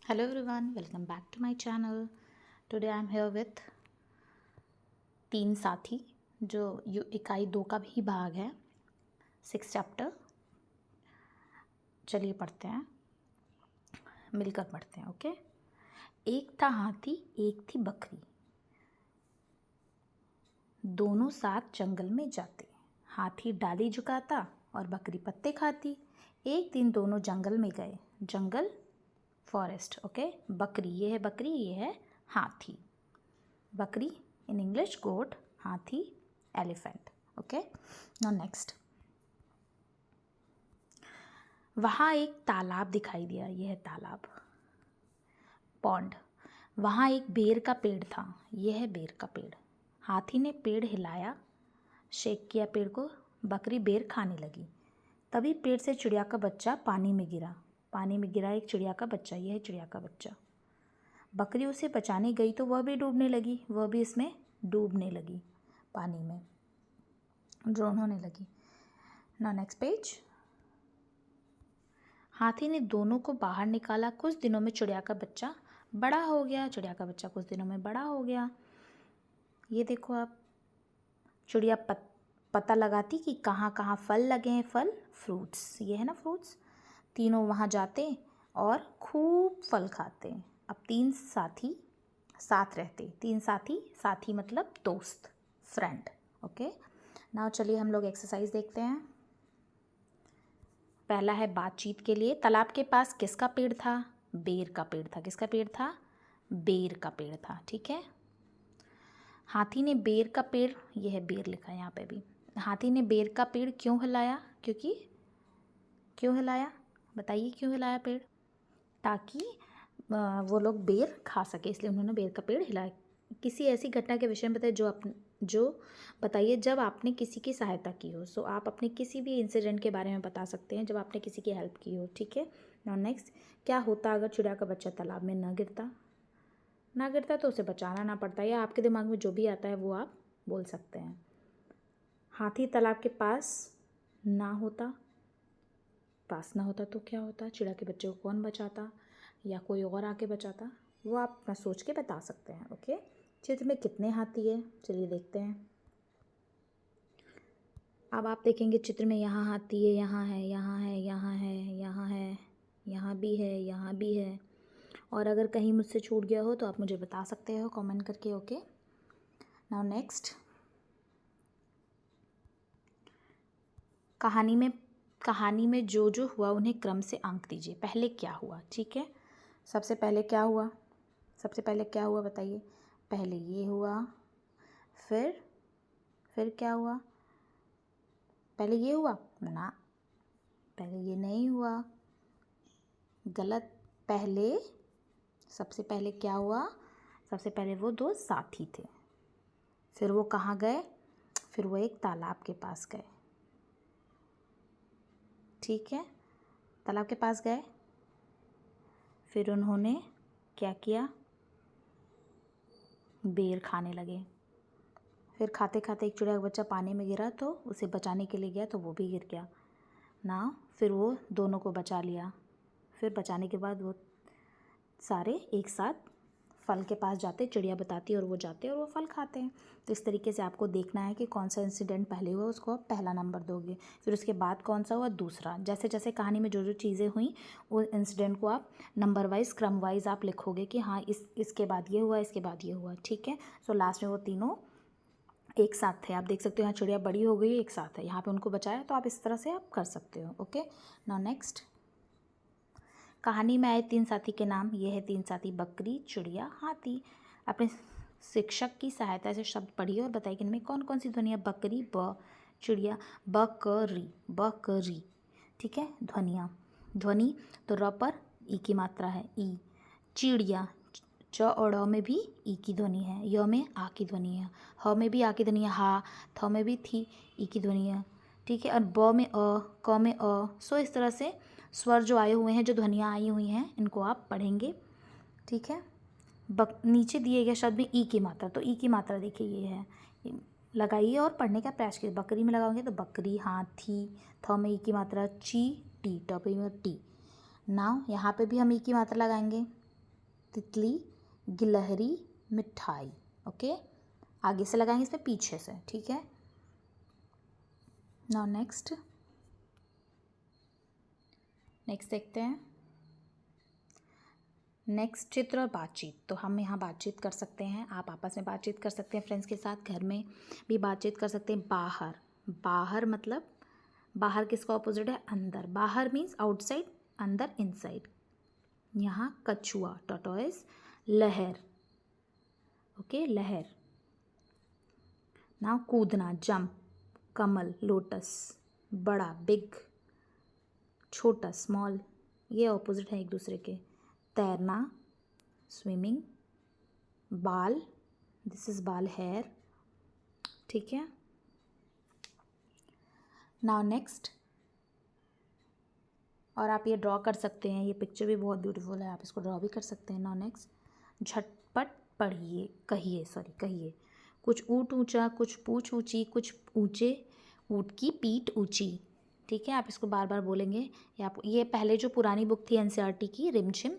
Hello everyone, welcome back to my channel. Today I am here with तीन साथी जो इकाई 2 का भी भाग है 6 चैप्टर। चलिए पढ़ते हैं, मिलकर पढ़ते हैं। ओके। एक था हाथी, एक थी बकरी, दोनों साथ जंगल में जाते। हाथी डाली झुकाता और बकरी पत्ते खाती। एक दिन दोनों जंगल में गए। जंगल फॉरेस्ट। ओके। बकरी, ये है बकरी, ये है हाथी। बकरी इन इंग्लिश गोट, हाथी एलिफेंट। ओके। नाउ नेक्स्ट, वहाँ एक तालाब दिखाई दिया। यह है तालाब, पॉन्ड। वहाँ एक बेर का पेड़ था। यह है बेर का पेड़। हाथी ने पेड़ हिलाया, शेक किया पेड़ को। बकरी बेर खाने लगी। तभी पेड़ से चिड़िया का बच्चा पानी में गिरा। पानी में गिरा एक चिड़िया का बच्चा। यह है चिड़िया का बच्चा। बकरी उसे बचाने गई तो वह भी डूबने लगी। वह भी इसमें डूबने लगी, पानी में ड्रोन होने लगी। ना नेक्स्ट पेज। हाथी ने दोनों को बाहर निकाला। कुछ दिनों में चिड़िया का बच्चा बड़ा हो गया। चिड़िया का बच्चा कुछ दिनों में बड़ा हो गया। ये देखो आप, चिड़िया पता लगाती कि कहाँ कहाँ फल लगे हैं। फल, फ्रूट्स, ये है ना फ्रूट्स। तीनों वहाँ जाते और खूब फल खाते। अब तीन साथी साथ रहते। तीन साथी, साथी मतलब दोस्त, फ्रेंड। ओके। नाउ चलिए हम लोग एक्सरसाइज देखते हैं। पहला है बातचीत के लिए। तालाब के पास किसका पेड़ था? बेर का पेड़ था। किसका पेड़ था? बेर का पेड़ था। ठीक है। हाथी ने बेर का पेड़, यह है बेर लिखा है यहाँ पे भी। हाथी ने बेर का पेड़ क्यों हिलाया? क्यों हिलाया? बताइए क्यों हिलाया पेड़? ताकि वो लोग बेर खा सके, इसलिए उन्होंने बेर का पेड़ हिलाया। किसी ऐसी घटना के विषय में बताइए जो बताइए जब आपने किसी की सहायता की हो। सो आप अपने किसी भी इंसिडेंट के बारे में बता सकते हैं जब आपने किसी की हेल्प की हो। ठीक है। नाउ नेक्स्ट, क्या होता अगर चिड़िया का बच्चा तालाब में ना गिरता तो उसे बचाना ना पड़ता। या आपके दिमाग में जो भी आता है वो आप बोल सकते हैं। हाथी तालाब के पास ना होता तो क्या होता? चिड़िया के बच्चे को कौन बचाता या कोई और आके बचाता? वो आप अपना सोच के बता सकते हैं। ओके। चित्र में कितने हाथी है? चलिए देखते हैं। अब आप देखेंगे चित्र में यहाँ हाथी है, यहाँ है, यहाँ है, यहाँ है, यहाँ है, यहाँ भी है, यहाँ भी है। और अगर कहीं मुझसे छूट गया हो तो आप मुझे बता सकते हो कमेंट करके। ओके। नाउ नेक्स्ट, कहानी में जो जो हुआ उन्हें क्रम से अंक दीजिए। पहले क्या हुआ? ठीक है। सबसे पहले क्या हुआ बताइए। पहले ये हुआ, फिर क्या हुआ? पहले ये हुआ ना, पहले ये नहीं हुआ, गलत। सबसे पहले क्या हुआ? सबसे पहले वो दो साथी थे। फिर वो कहाँ गए? फिर वो एक तालाब के पास गए। ठीक है। तालाब के पास गए, फिर उन्होंने क्या किया? बेर खाने लगे। फिर खाते खाते एक चिड़िया का बच्चा पानी में गिरा तो उसे बचाने के लिए गया तो वो भी गिर गया ना। फिर वो दोनों को बचा लिया। फिर बचाने के बाद वो सारे एक साथ फल के पास जाते, चिड़िया बताती है और वो जाते और वो फल खाते हैं। तो इस तरीके से आपको देखना है कि कौन सा इंसिडेंट पहले हुआ उसको आप पहला नंबर दोगे, फिर उसके बाद कौन सा हुआ दूसरा। जैसे जैसे कहानी में जो जो चीज़ें हुई वो इंसिडेंट को आप नंबर वाइज, क्रम वाइज आप लिखोगे कि हाँ इसके बाद ये हुआ, इसके बाद ये हुआ। ठीक है। सो लास्ट में वो तीनों एक साथ थे। आप देख सकते हो यहाँ चिड़िया बड़ी हो गई, एक साथ है, यहाँ पे उनको बचाया। तो आप इस तरह से आप कर सकते हो। ओके। नाउ नेक्स्ट, कहानी में आए तीन साथी के नाम। ये है तीन साथी, बकरी, चिड़िया, हाथी। अपने शिक्षक की सहायता से शब्द पढ़िए और बताइए कि इनमें कौन कौन सी ध्वनियाँ। बकरी ब, चिड़िया बकरी। ठीक है। ध्वनि तो र पर ई की मात्रा है, ई। चिड़िया, च और ड़ में भी ई की ध्वनि है, य में आ की ध्वनि है, ह में भी आ की ध्वनि है, हा, थ में भी थी ई की ध्वनि है। ठीक है। और ब में अ, क में अ। सो इस तरह से स्वर जो आए हुए हैं, जो ध्वनियाँ आई हुई हैं, इनको आप पढ़ेंगे। ठीक है। नीचे दिए गए शब्द में ई की मात्रा, तो ई की मात्रा देखिए ये है, लगाइए और पढ़ने का प्रयास कीजिए। बकरी में लगाओगे तो बकरी, हाथी, थ में ई की मात्रा ची, टी, ट पे टी। नाउ यहाँ पे भी हम ई की मात्रा लगाएंगे। तितली, गिलहरी, मिठाई। ओके, आगे से लगाएंगे इसमें पीछे से, ठीक है। नाउ नेक्स्ट देखते हैं। नेक्स्ट चित्र और बातचीत। तो हम यहाँ बातचीत कर सकते हैं, आप आपस में बातचीत कर सकते हैं, फ्रेंड्स के साथ, घर में भी बातचीत कर सकते हैं। बाहर, बाहर मतलब बाहर किसका ऑपोजिट है? अंदर। बाहर मीन्स आउटसाइड, अंदर इनसाइड। यहाँ कछुआ, टॉर्टोइज। लहर, ओके, लहर। नाउ कूदना, जंप। कमल, लोटस। बड़ा, बिग। छोटा, स्मॉल, ये ऑपोजिट है एक दूसरे के। तैरना, स्विमिंग। बाल, दिस इज बाल, हेयर, ठीक है। नाउ नेक्स्ट, और आप ये ड्रॉ कर सकते हैं, ये पिक्चर भी बहुत ब्यूटीफुल है, आप इसको ड्रॉ भी कर सकते हैं। नाउ नेक्स्ट, झटपट पढ़िए, कहिए। कुछ ऊँट ऊँचा, कुछ पूँछ ऊँची, कुछ ऊँचे ऊँट की पीठ ऊँची, ठीक है। आप इसको बार बार बोलेंगे। ये पहले जो पुरानी बुक थी एनसीईआरटी की, रिमझिम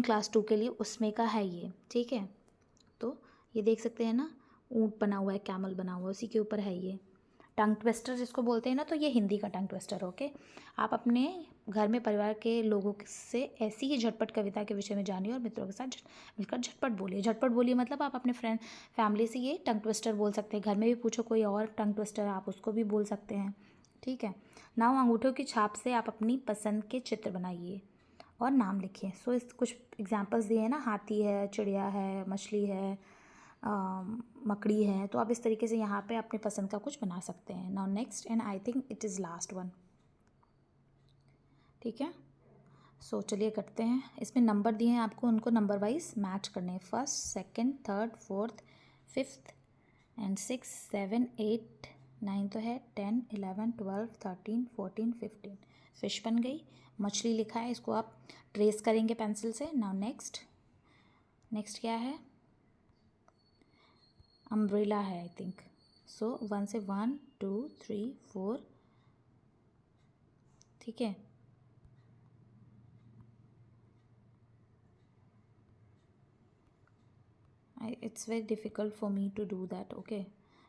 क्लास 2 के लिए, उसमें का है ये, ठीक है। तो ये देख सकते हैं ना, ऊँट बना हुआ है, कैमल बना हुआ है, उसी के ऊपर है ये। टंग ट्विस्टर जिसको बोलते हैं ना, तो ये हिंदी का टंग ट्विस्टर, ओके। आप अपने घर में परिवार के लोगों से ऐसी ही झटपट कविता के विषय में जानिए और मित्रों के साथ मिलकर झटपट बोलिए। झटपट बोलिए मतलब आप अपने फैमिली से ये टंग ट्विस्टर बोल सकते हैं। घर में भी पूछो कोई और टंग ट्विस्टर है, आप उसको भी बोल सकते हैं, ठीक है। नाउ अंगूठों की छाप से आप अपनी पसंद के चित्र बनाइए और नाम लिखिए। सो इस कुछ एग्जाम्पल्स दिए हैं ना, हाथी है, चिड़िया है, मछली है, मकड़ी है। तो आप इस तरीके से यहाँ पे अपनी पसंद का कुछ बना सकते हैं। Now next, and I think it is last one, ठीक है। सो चलिए करते हैं। इसमें नंबर दिए हैं आपको, उनको नंबर वाइज मैच करने हैं। 1st, 2nd, 3rd, 4th, 5th and 6, 7, 8, 9 तो है, 10, 11, 12, 13, 14, 15। फिश बन गई। मछली लिखा है, इसको आप ट्रेस करेंगे पेंसिल से। नाउ नेक्स्ट क्या है? अम्ब्रेला है आई थिंक। सो 1 से 1, 2, 3, 4, ठीक है। It's very difficult for me to do that, okay.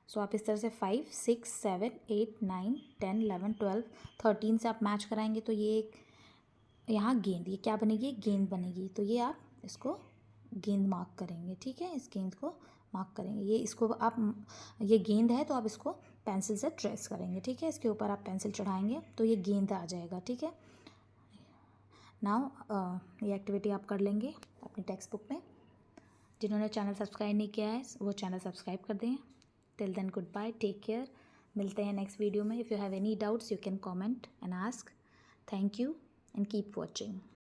So आप इस तरह से 5, 6, 7, 8, 9, 10, 11, 12, 13 से आप मैच कराएंगे तो ये एक यहाँ गेंद, ये क्या बनेगी? गेंद बनेगी। तो ये आप इसको गेंद मार्क करेंगे, ठीक है। इस गेंद को मार्क करेंगे। ये इसको आप, ये गेंद है तो आप इसको पेंसिल से ट्रेस करेंगे, ठीक है। इसके ऊपर आप पेंसिल चढ़ाएंगे तो ये गेंद आ जाएगा, ठीक है। नाउ ये एक्टिविटी आप कर लेंगे अपनी टेक्स्ट बुक में। जिन्होंने चैनल सब्सक्राइब नहीं किया है वो चैनल सब्सक्राइब कर दें। Till then good bye, take care. मिलते हैं नेक्स्ट वीडियो में। If you have any doubts you can comment and ask. Thank you and keep watching.